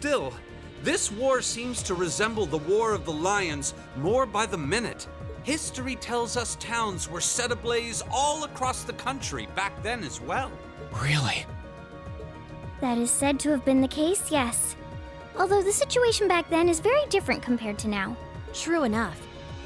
Still, this war seems to resemble the War of the Lions more by the minute. History tells us towns were set ablaze all across the country back then as well. Really? That is said to have been the case, yes. Although the situation back then is very different compared to now. True enough.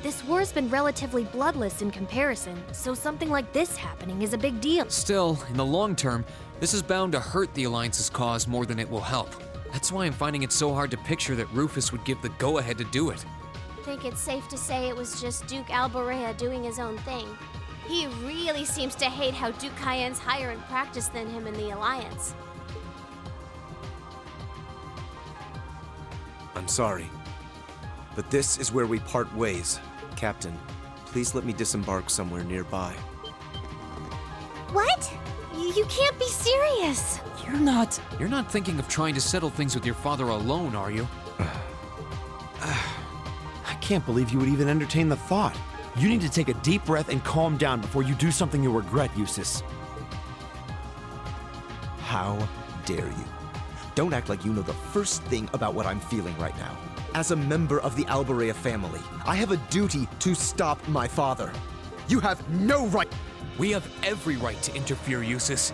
This war's been relatively bloodless in comparison, so something like this happening is a big deal. Still, in the long term, this is bound to hurt the Alliance's cause more than it will help. That's why I'm finding it so hard to picture that Rufus would give the go-ahead to do it. I think it's safe to say it was just Duke Alborea doing his own thing. He really seems to hate how Duke Cayenne's higher in practice than him in the Alliance. I'm sorry, but this is where we part ways. Captain, please let me disembark somewhere nearby. What? You can't be serious! You're not thinking of trying to settle things with your father alone, are you? I can't believe you would even entertain the thought. You need to take a deep breath and calm down before you do something you'll regret, Eustace. How dare you? Don't act like you know the first thing about what I'm feeling right now. As a member of the Alborea family, I have a duty to stop my father. You have no right. We have every right to interfere, Eustace.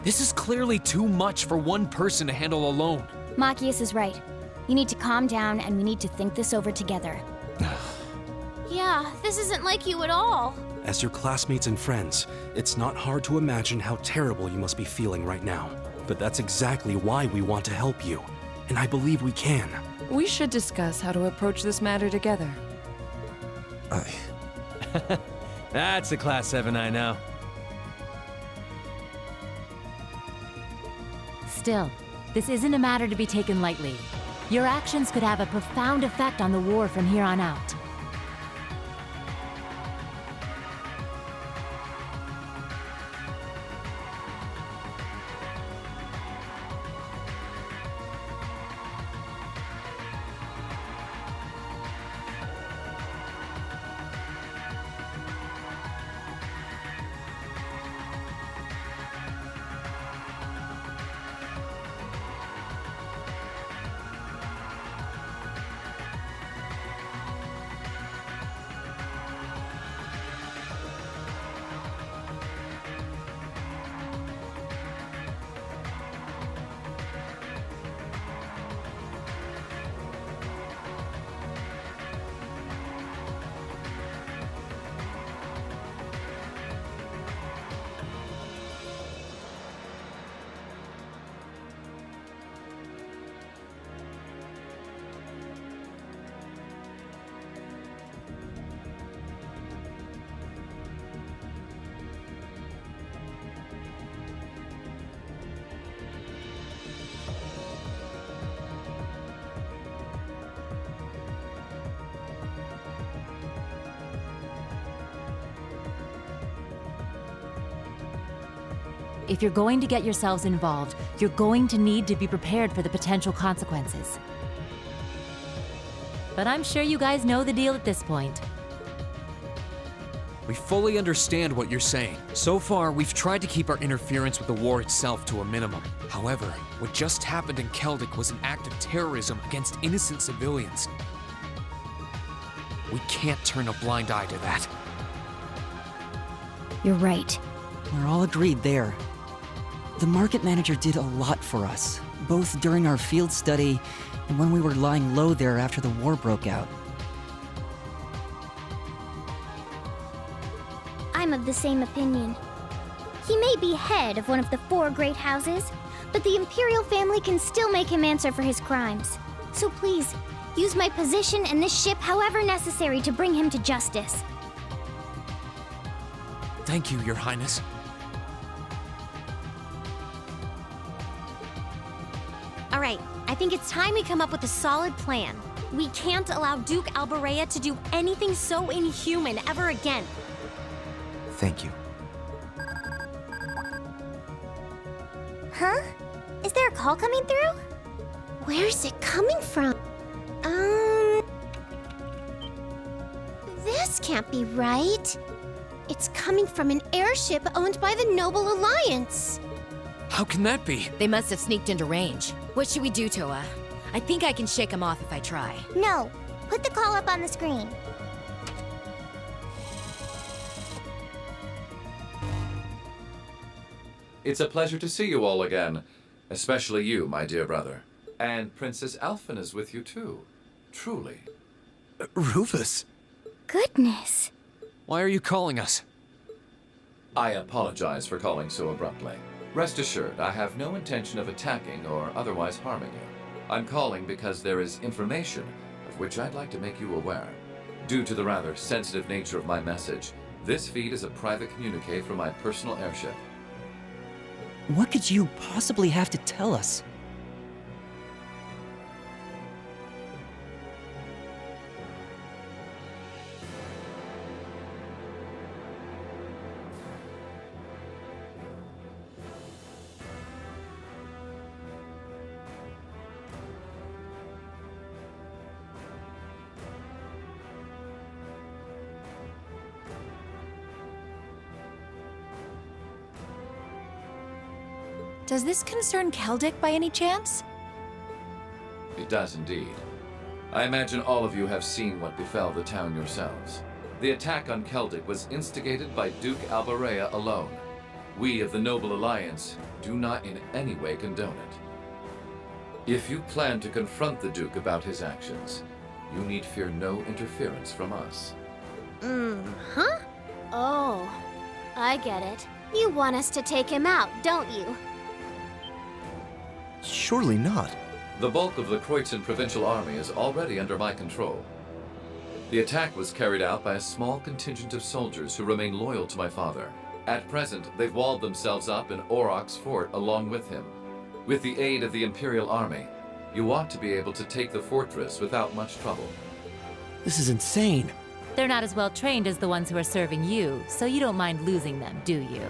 This is clearly too much for one person to handle alone. Machias is right. You need to calm down, and we need to think this over together. Yeah, this isn't like you at all. As your classmates and friends, it's not hard to imagine how terrible you must be feeling right now. But that's exactly why we want to help you. And I believe we can. We should discuss how to approach this matter together. That's a Class 7 I know. Still, this isn't a matter to be taken lightly. Your actions could have a profound effect on the war from here on out. If you're going to get yourselves involved, you're going to need to be prepared for the potential consequences. But I'm sure you guys know the deal at this point. We fully understand what you're saying. So far, we've tried to keep our interference with the war itself to a minimum. However, what just happened in Celtic was an act of terrorism against innocent civilians. We can't turn a blind eye to that. You're right. We're all agreed there. The market manager did a lot for us, both during our field study and when we were lying low there after the war broke out. I'm of the same opinion. He may be head of one of the 4 great houses, but the Imperial family can still make him answer for his crimes. So please, use my position and this ship however necessary to bring him to justice. Thank you, Your Highness. All right, I think it's time we come up with a solid plan. We can't allow Duke Alborea to do anything so inhuman ever again. Thank you. Huh? Is there a call coming through? Where's it coming from? This can't be right. It's coming from an airship owned by the Noble Alliance. How can that be? They must have sneaked into range. What should we do, Toa? I think I can shake them off if I try. No. Put the call up on the screen. It's a pleasure to see you all again. Especially you, my dear brother. And Princess Alphen is with you too. Truly. Rufus? Goodness. Why are you calling us? I apologize for calling so abruptly. Rest assured, I have no intention of attacking or otherwise harming you. I'm calling because there is information of which I'd like to make you aware. Due to the rather sensitive nature of my message, this feed is a private communique from my personal airship. What could you possibly have to tell us? Does this concern Celtic by any chance? It does indeed. I imagine all of you have seen what befell the town yourselves. The attack on Celtic was instigated by Duke Albarea alone. We of the Noble Alliance do not in any way condone it. If you plan to confront the Duke about his actions, you need fear no interference from us. Huh? Oh, I get it. You want us to take him out, don't you? Surely not. The bulk of the Kreutzen Provincial Army is already under my control. The attack was carried out by a small contingent of soldiers who remain loyal to my father. At present, they've walled themselves up in Aurochs Fort along with him. With the aid of the Imperial Army, you ought to be able to take the fortress without much trouble. This is insane. They're not as well trained as the ones who are serving you, so you don't mind losing them, do you?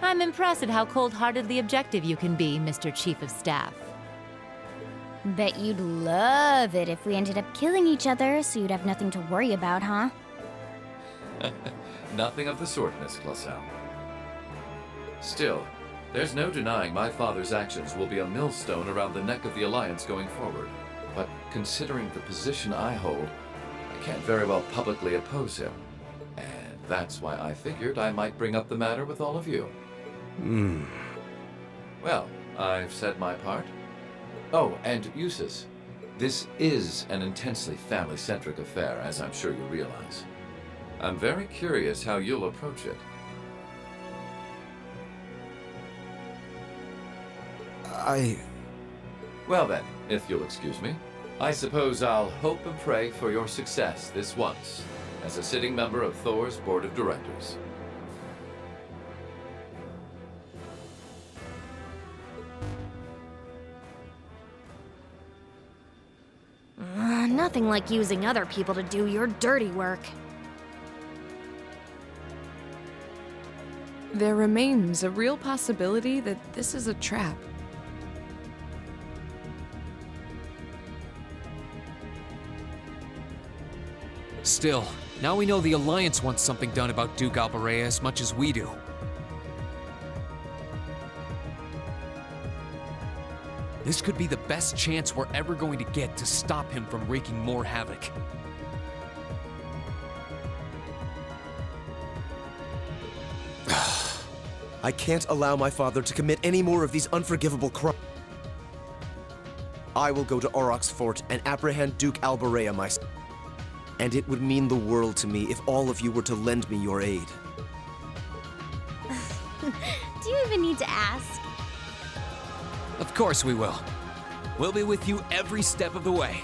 I'm impressed at how cold-heartedly objective you can be, Mr. Chief of Staff. Bet you'd love it if we ended up killing each other, so you'd have nothing to worry about, huh? Nothing of the sort, Miss Clausel. Still, there's no denying my father's actions will be a millstone around the neck of the Alliance going forward. But considering the position I hold, I can't very well publicly oppose him. And that's why I figured I might bring up the matter with all of you. Well, I've said my part. Oh, and Eustace, this is an intensely family-centric affair, as I'm sure you realize. I'm very curious how you'll approach it. Well then, if you'll excuse me, I suppose I'll hope and pray for your success this once, as a sitting member of Thor's Board of Directors. Nothing like using other people to do your dirty work. There remains a real possibility that this is a trap. Still, now we know the Alliance wants something done about Duke Albarea as much as we do. This could be the best chance we're ever going to get to stop him from wreaking more havoc. I can't allow my father to commit any more of these unforgivable crimes. I will go to Aurochs Fort and apprehend Duke Albarea myself. And it would mean the world to me if all of you were to lend me your aid. Do you even need to ask? Of course we will. We'll be with you every step of the way.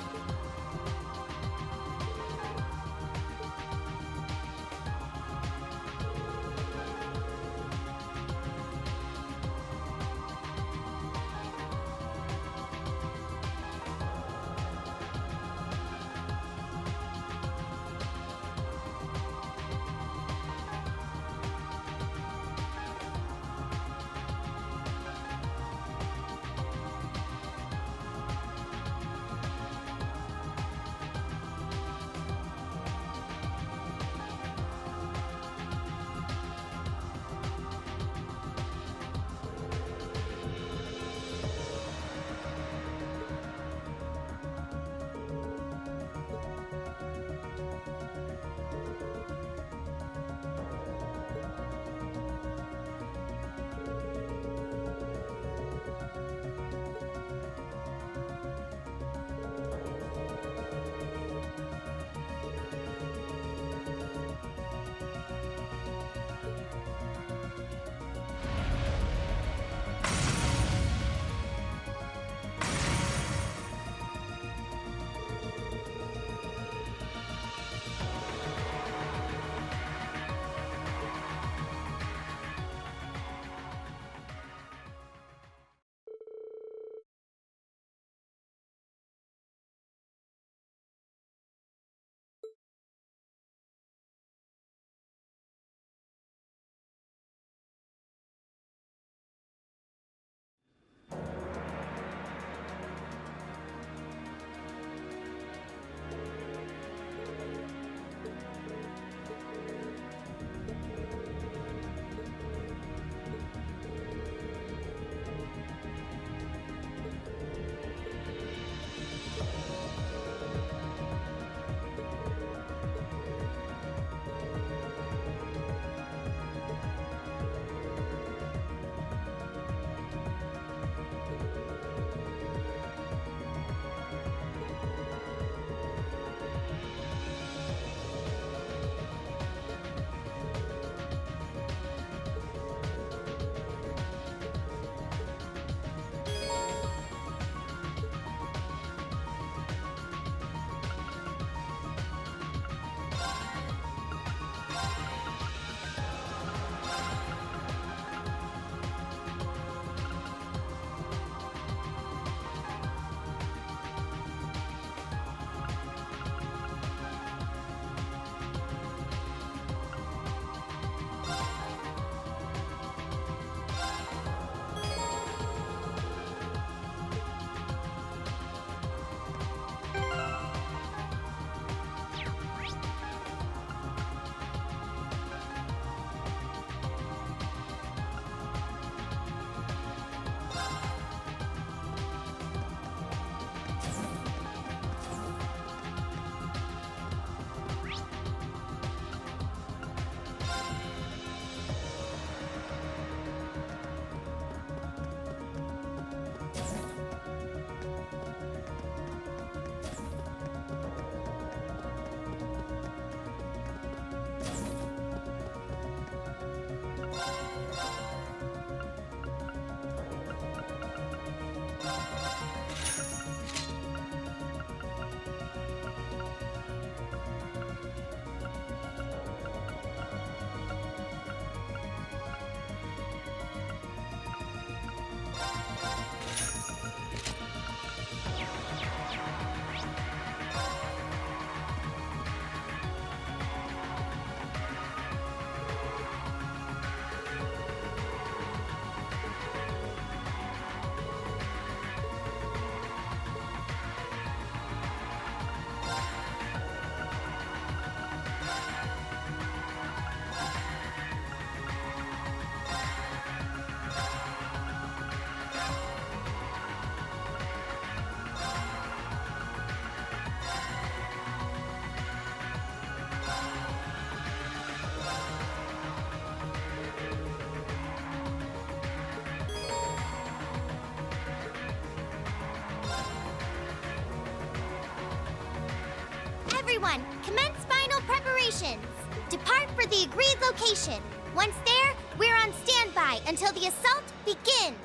Everyone, commence final preparations. Depart for the agreed location. Once there, we're on standby until the assault begins.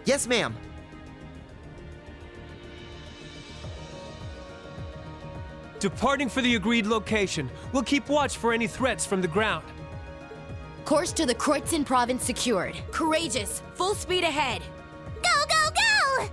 Yes, ma'am. Departing for the agreed location. We'll keep watch for any threats from the ground. Course to the Kreutzen province secured. Courageous. Full speed ahead. Go, go, go!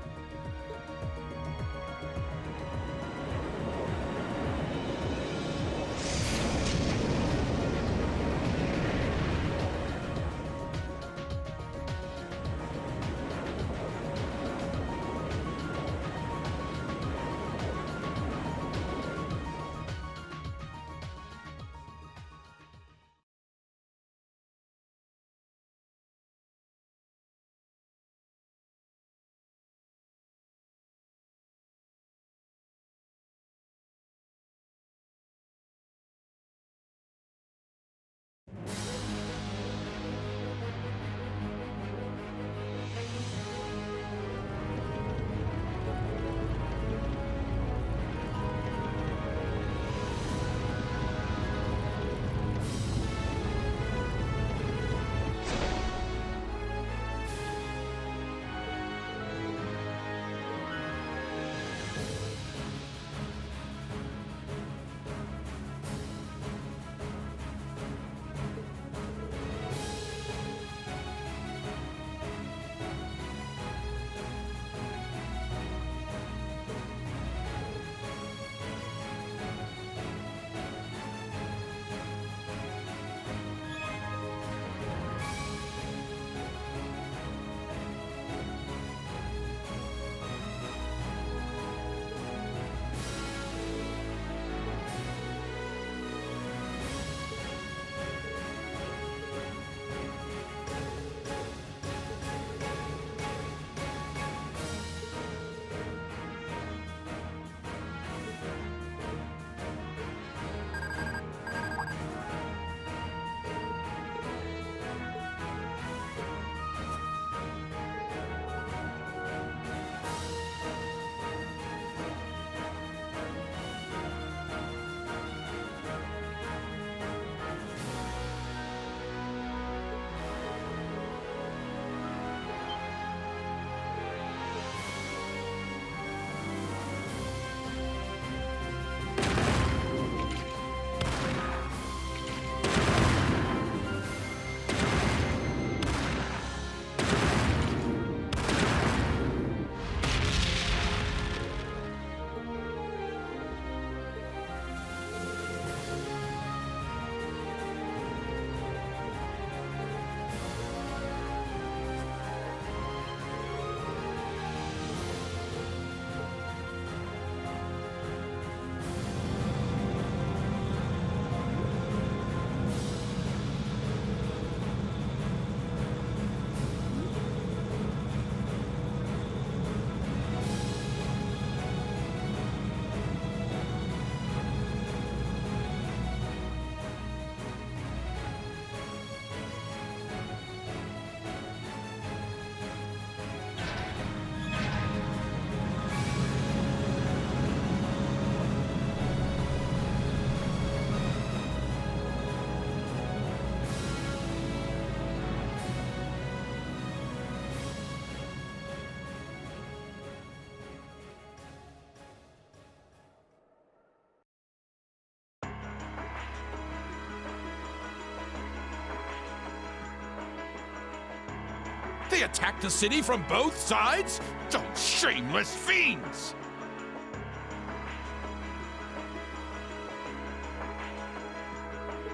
They attacked the city from both sides? Those shameless fiends!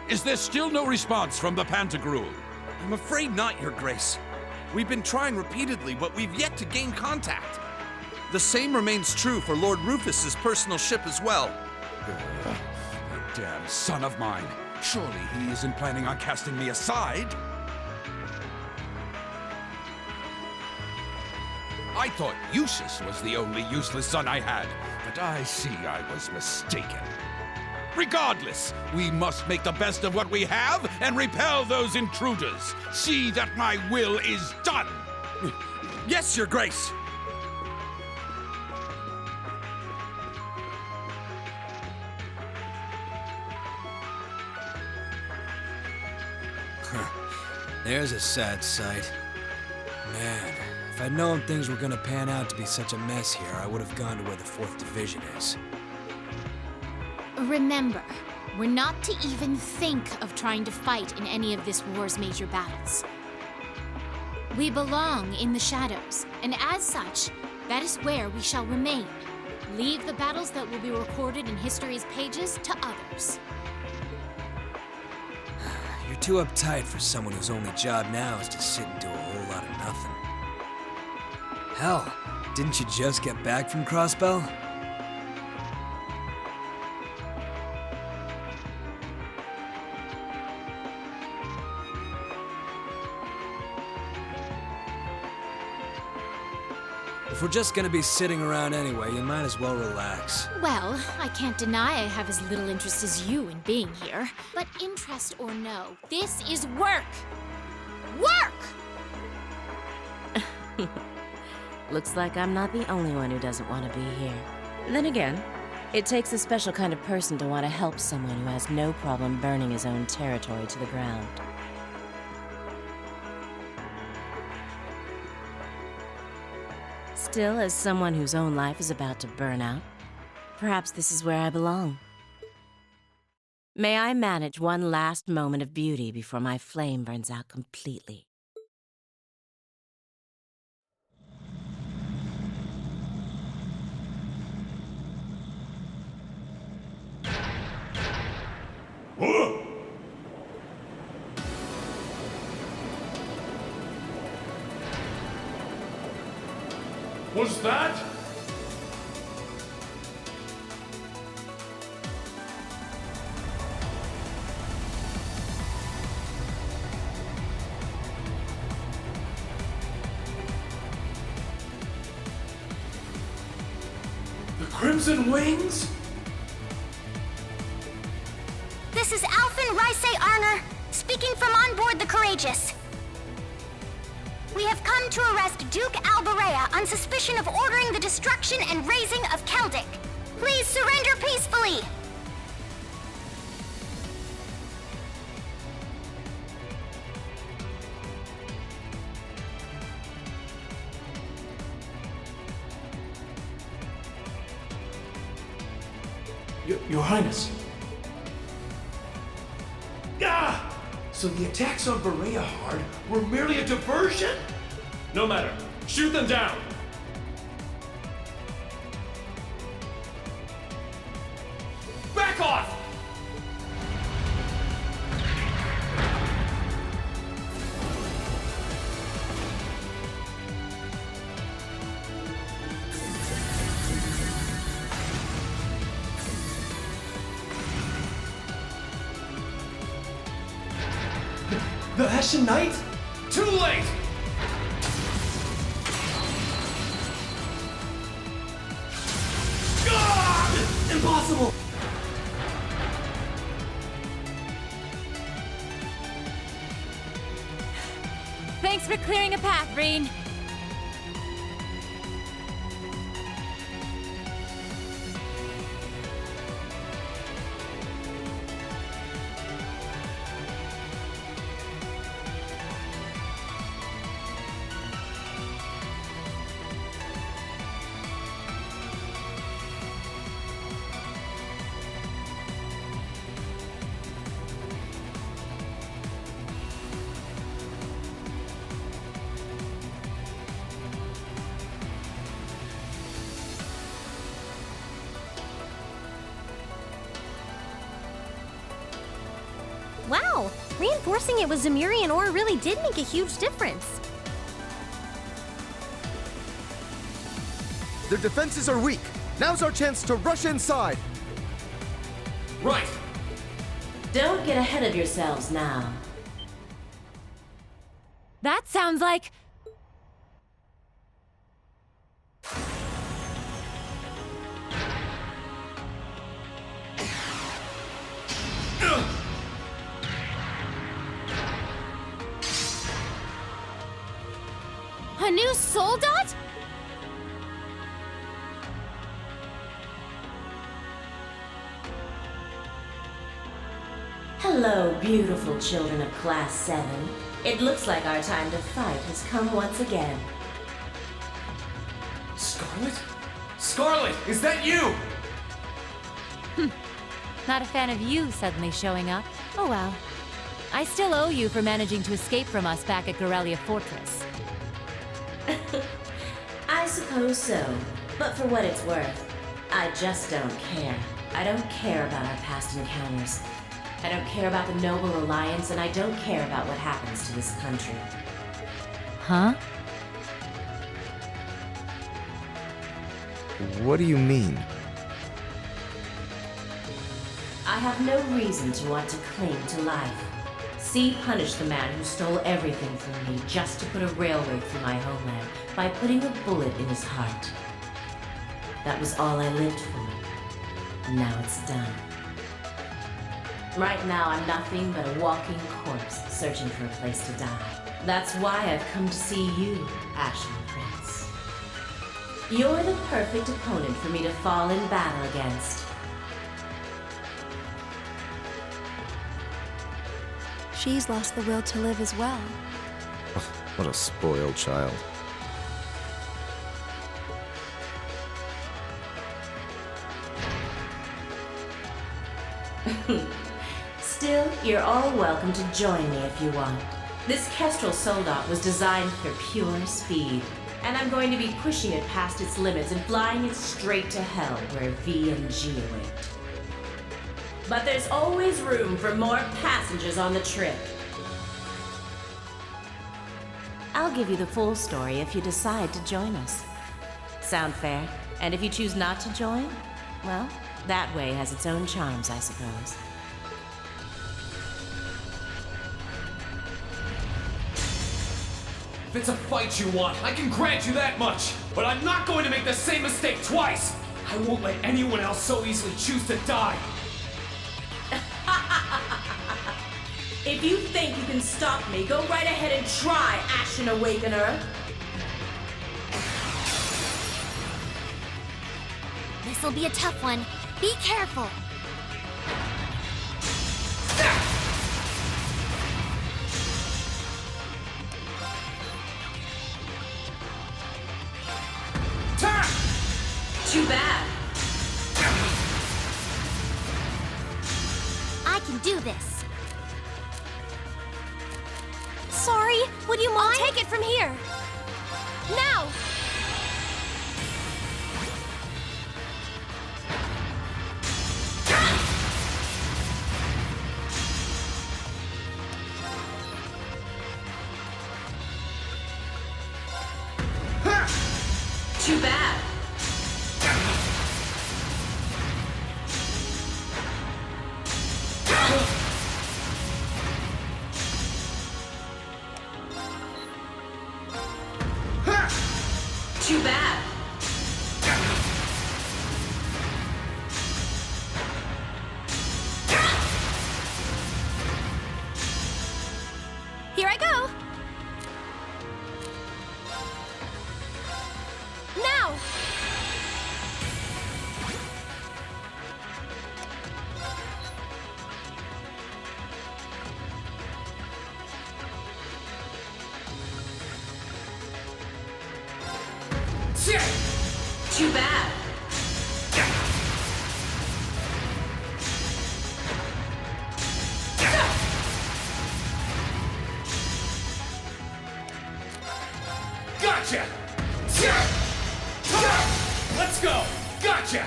Is there still no response from the Pantagruel? I'm afraid not, Your Grace. We've been trying repeatedly, but we've yet to gain contact. The same remains true for Lord Rufus's personal ship as well. That damn son of mine. Surely he isn't planning on casting me aside? I thought Eustace was the only useless son I had, but I see I was mistaken. Regardless, we must make the best of what we have and repel those intruders. See that my will is done. Yes, Your Grace! There's a sad sight. Man, if I'd known things were gonna pan out to be such a mess here, I would have gone to where the 4th Division is. Remember, we're not to even think of trying to fight in any of this war's major battles. We belong in the shadows, and as such, that is where we shall remain. Leave the battles that will be recorded in history's pages to others. You're too uptight for someone whose only job now is to sit and do a whole lot of nothing. Hell, didn't you just get back from Crossbell? If we're just gonna be sitting around anyway, you might as well relax. Well, I can't deny I have as little interest as you in being here. But interest or no, this is work! Work! Looks like I'm not the only one who doesn't want to be here. Then again, it takes a special kind of person to want to help someone who has no problem burning his own territory to the ground. Still, as someone whose own life is about to burn out, perhaps this is where I belong. May I manage one last moment of beauty before my flame burns out completely. Was that? The Crimson Wings? This is Alphen Rice Arner, speaking from on board the Courageous. We have come to arrest Duke Albarea on suspicion of ordering the destruction and razing of Celtic. Please surrender peacefully! Your Highness. Ah! So the attacks on Berea Hard were merely a diversion? No matter. Shoot them down! Back off! The Hessian Knight? Too late! Ah! Impossible! Thanks for clearing a path, Breen. Wow! Reinforcing it with Zemurian ore really did make a huge difference. Their defenses are weak. Now's our chance to rush inside. Right! Don't get ahead of yourselves now. That sounds like... A new soldat? Hello, beautiful children of Class 7. It looks like our time to fight has come once again. Scarlet? Scarlet, is that you? Not a fan of you suddenly showing up. Oh well. I still owe you for managing to escape from us back at Gorelia Fortress. I suppose so. But for what it's worth, I just don't care. I don't care about our past encounters. I don't care about the Noble Alliance, and I don't care about what happens to this country. Huh? What do you mean? I have no reason to want to cling to life. See punished the man who stole everything from me just to put a railway through my homeland by putting a bullet in his heart. That was all I lived for. And now it's done. Right now, I'm nothing but a walking corpse searching for a place to die. That's why I've come to see you, Ashen Prince. You're the perfect opponent for me to fall in battle against. She's lost the will to live as well. What a spoiled child. Still, you're all welcome to join me if you want. This Kestrel Soldat was designed for pure speed, and I'm going to be pushing it past its limits and flying it straight to hell where V and G await. But there's always room for more passengers on the trip. I'll give you the full story if you decide to join us. Sound fair? And if you choose not to join, well, that way has its own charms, I suppose. If it's a fight you want, I can grant you that much. But I'm not going to make the same mistake twice. I won't let anyone else so easily choose to die. If you think you can stop me, go right ahead and try, Ashen Awakener. This'll be a tough one. Be careful. Too bad. I can do this. Sorry, would you mind? I'll take it from here. Now! Too bad. Too bad. Here I go! Now! Too bad. Gotcha! Let's go! Gotcha!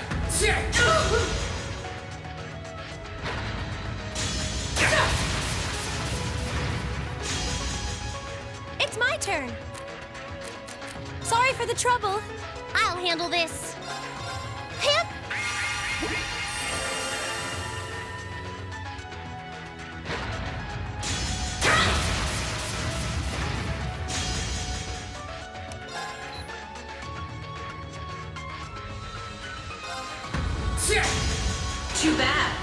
It's my turn! Sorry for the trouble. I'll handle this. Hip! Too bad.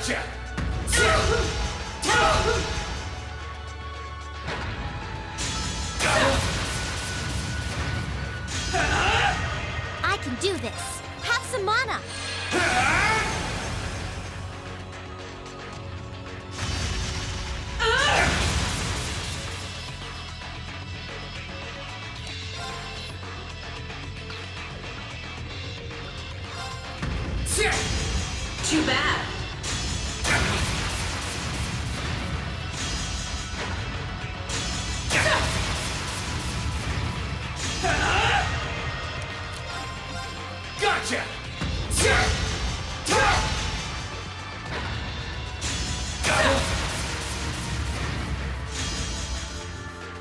Gotcha! I can do this. Have some mana. Too bad. Gotcha!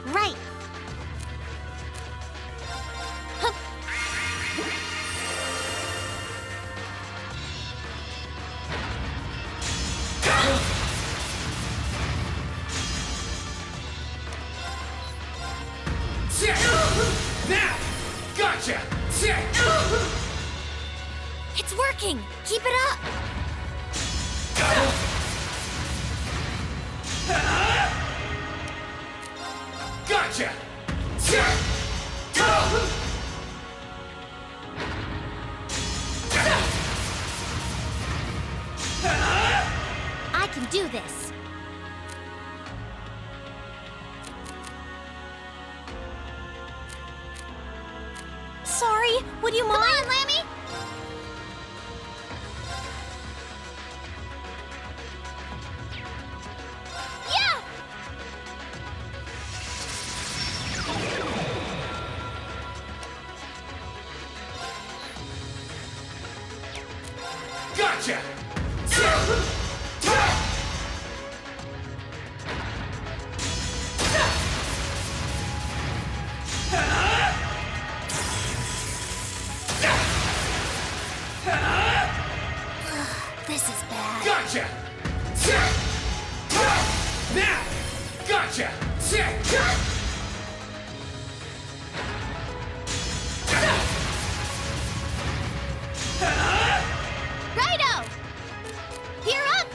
Right. Hup. Now! Gotcha! It's working. Keep it up. Gotcha! I can do this. Sorry, would you mind? Come on, Lammy! Yeah! Gotcha! This is bad. Gotcha! Now! Gotcha! Righto! Gear up!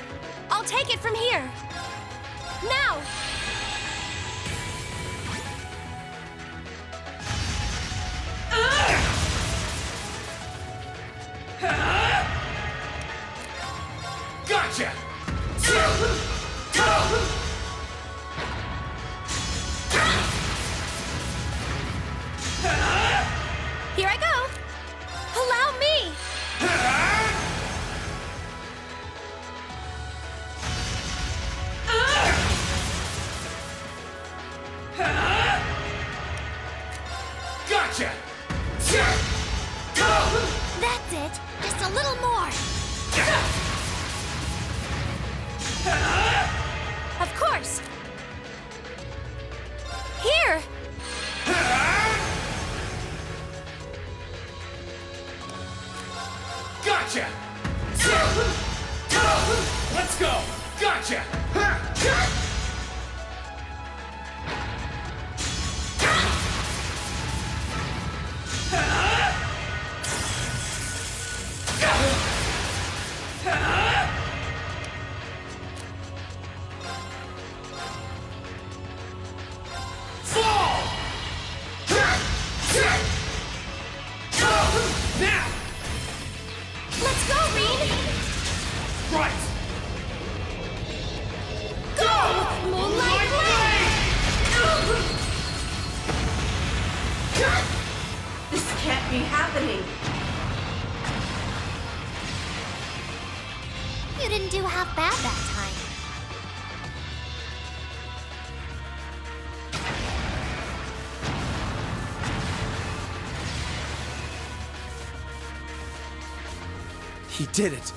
I'll take it from here. Now! Gotcha! Here I go! Allow me! Gotcha! That's it. Just a little more. Of course! Here! Gotcha! Let's go! Gotcha! Fall! Now! Let's go, Reed! Right! Go! Moonlight Blade! This can't be happening. You didn't do half bad that time. He did it.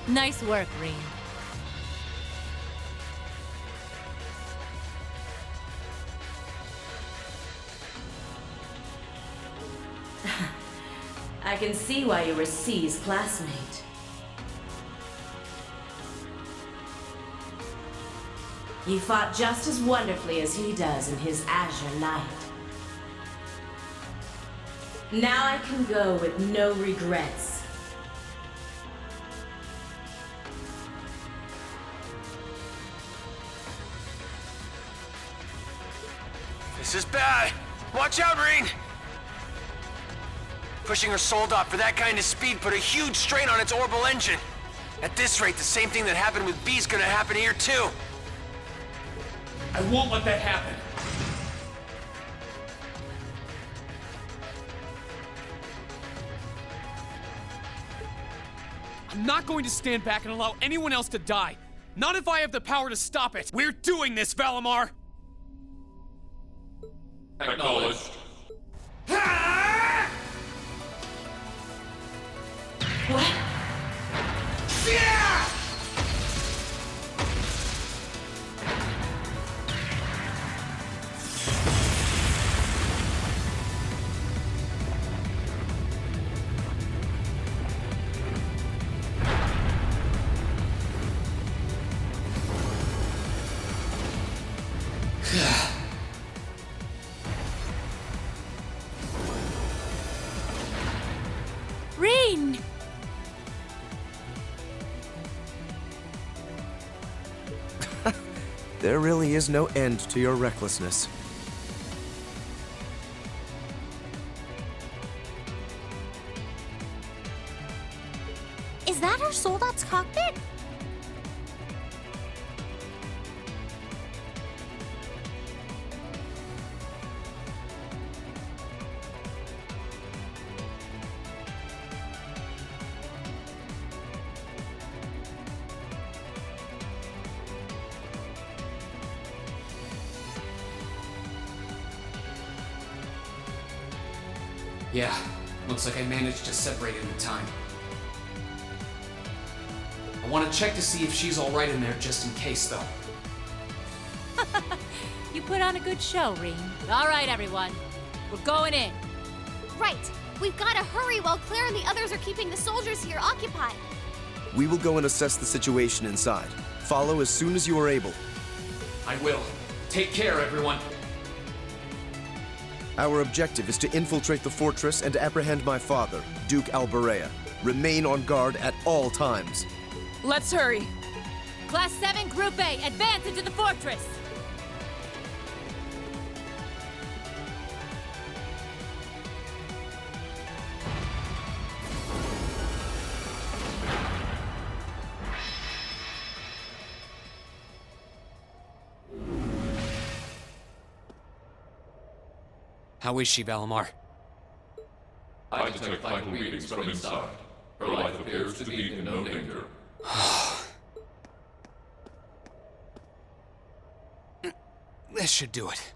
Nice work, Reem. I can see why you were C's classmate. You fought just as wonderfully as he does in his azure light. Now I can go with no regrets. This is bad. Watch out, Rain! Pushing her sold-off for that kind of speed put a huge strain on its orbital engine. At this rate, the same thing that happened with B's gonna happen here, too. I won't let that happen. I'm not going to stand back and allow anyone else to die. Not if I have the power to stop it. We're doing this, Valimar! Acknowledged. What? Yeah! Rain! There really is no end to your recklessness. Is that our soldat's cockpit? Yeah, looks like I managed to separate it in time. I want to check to see if she's alright in there just in case, though. You put on a good show, Reen. All right, everyone. We're going in. Right. We've got to hurry while Claire and the others are keeping the soldiers here occupied. We will go and assess the situation inside. Follow as soon as you are able. I will. Take care, everyone. Our objective is to infiltrate the fortress and apprehend my father, Duke Alberea. Remain on guard at all times. Let's hurry. Class 7, Group A, advance into the fortress! How is she, Valimar? I detect vital readings from inside. Her life appears to be in no danger. This should do it.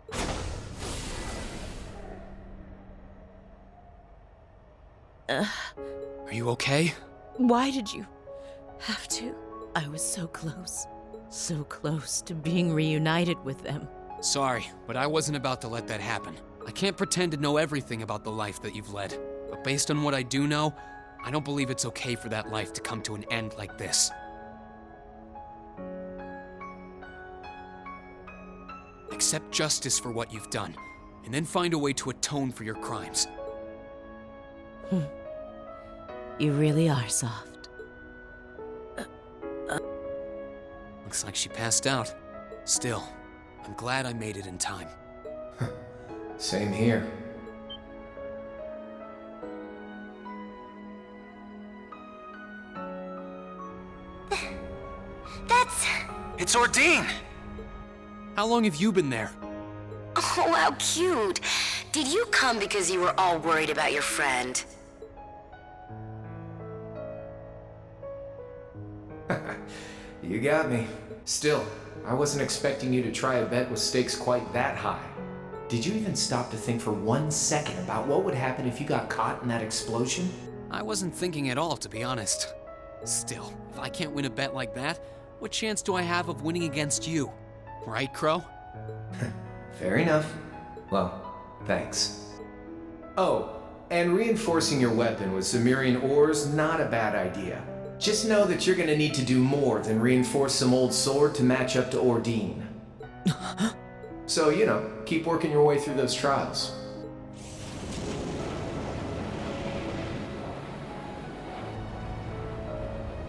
Are you okay? Why did you have to? I was so close to being reunited with them. Sorry, but I wasn't about to let that happen. I can't pretend to know everything about the life that you've led, but based on what I do know, I don't believe it's okay for that life to come to an end like this. Accept justice for what you've done, and then find a way to atone for your crimes. You really are soft. Looks like she passed out. Still, I'm glad I made it in time. Same here. It's Ordine! How long have you been there? Oh, how cute. Did you come because you were all worried about your friend? You got me. Still, I wasn't expecting you to try a bet with stakes quite that high. Did you even stop to think for 1 second about what would happen if you got caught in that explosion? I wasn't thinking at all, to be honest. Still, if I can't win a bet like that, what chance do I have of winning against you? Right, Crow? Fair enough. Well, thanks. Oh, and reinforcing your weapon with Cimmerian ores, not a bad idea. Just know that you're gonna need to do more than reinforce some old sword to match up to Ordine. So, you know, keep working your way through those trials.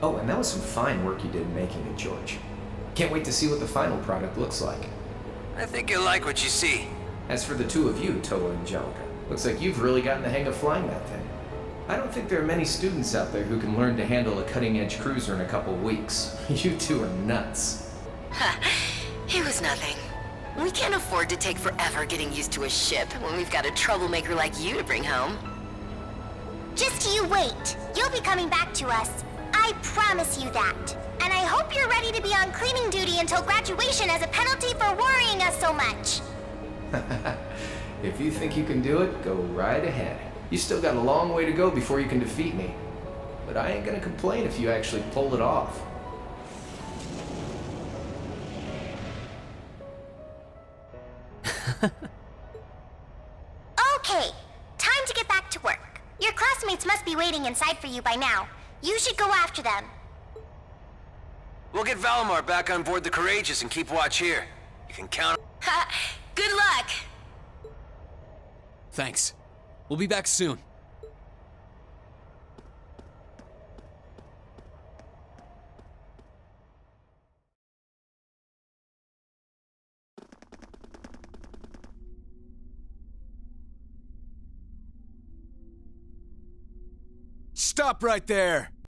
Oh, and that was some fine work you did in making it, George. Can't wait to see what the final product looks like. I think you'll like what you see. As for the two of you, Toa and Angelica, looks like you've really gotten the hang of flying that thing. I don't think there are many students out there who can learn to handle a cutting-edge cruiser in a couple weeks. You two are nuts. It was nothing. We can't afford to take forever getting used to a ship when we've got a troublemaker like you to bring home. Just you wait. You'll be coming back to us. I promise you that. And I hope you're ready to be on cleaning duty until graduation as a penalty for worrying us so much. If you think you can do it, go right ahead. You still got a long way to go before you can defeat me. But I ain't gonna complain if you actually pull it off. Okay, time to get back to work. Your classmates must be waiting inside for you by now. You should go after them. We'll get Valimar back on board the Courageous and keep watch here. You can count on... Good luck! Thanks. We'll be back soon. Stop right there!